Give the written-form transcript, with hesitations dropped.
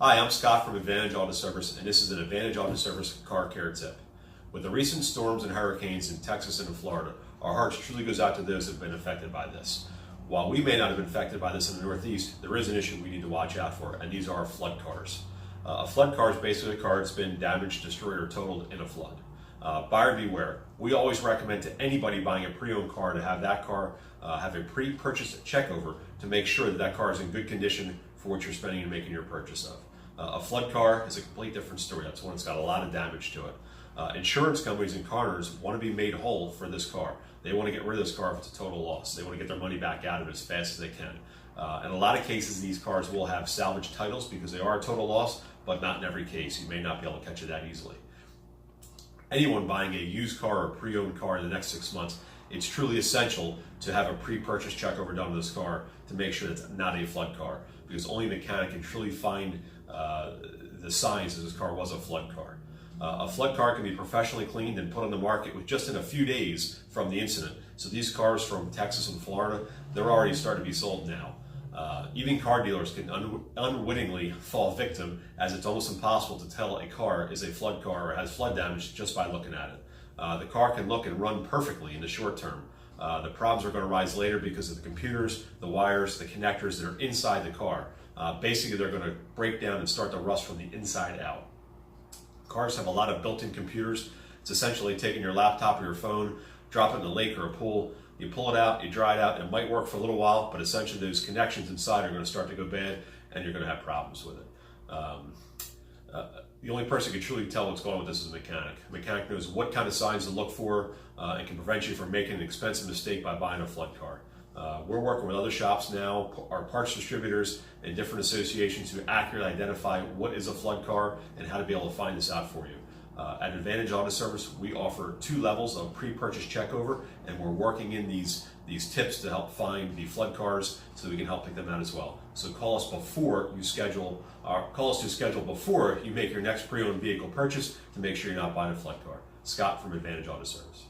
Hi, I'm Scott from Advantage Auto Service, and this is an Advantage Auto Service car care tip. With the recent storms and hurricanes in Texas and in Florida, our hearts truly goes out to those that have been affected by this. While we may not have been affected by this in the Northeast, there is an issue we need to watch out for, and these are flood cars. A flood car is basically a car that's been damaged, destroyed, or totaled in a flood. Buyer beware. We always recommend to anybody buying a pre-owned car to have that car have a pre-purchase checkover to make sure that that car is in good condition for what you're spending and making your purchase of. A flood car is a complete different story. That's one that's got a lot of damage to it. Insurance companies and car owners want to be made whole for this car. They want to get rid of this car if it's a total loss. They want to get their money back out of it as fast as they can. In a lot of cases, these cars will have salvage titles because they are a total loss, but not in every case. You may not be able to catch it that easily. Anyone buying a used car or pre-owned car in the next 6 months, it's truly essential to have a pre-purchase checkover done to this car to make sure it's not a flood car, because only a mechanic can truly find the signs that this car was a flood car. A flood car can be professionally cleaned and put on the market with just in a few days from the incident. So these cars from Texas and Florida, they're already starting to be sold now. Even car dealers can unwittingly fall victim, as it's almost impossible to tell a car is a flood car or has flood damage just by looking at it. The car can look and run perfectly in the short term. The problems are going to rise later because of the computers, the wires, the connectors that are inside the car. Basically, they're going to break down and start to rust from the inside out. Cars have a lot of built-in computers. It's essentially taking your laptop or your phone, drop it in a lake or a pool, you pull it out, you dry it out, it might work for a little while, but essentially those connections inside are going to start to go bad and you're going to have problems with it. The only person who can truly tell what's going on with this is a mechanic. A mechanic knows what kind of signs to look for and can prevent you from making an expensive mistake by buying a flood car. We're working with other shops now, our parts distributors and different associations to accurately identify what is a flood car and how to be able to find this out for you. At Advantage Auto Service, we offer 2 levels of pre-purchase checkover, and we're working in these tips to help find the flood cars so that we can help pick them out as well. So call us to schedule before you make your next pre-owned vehicle purchase to make sure you're not buying a flood car. Scott from Advantage Auto Service.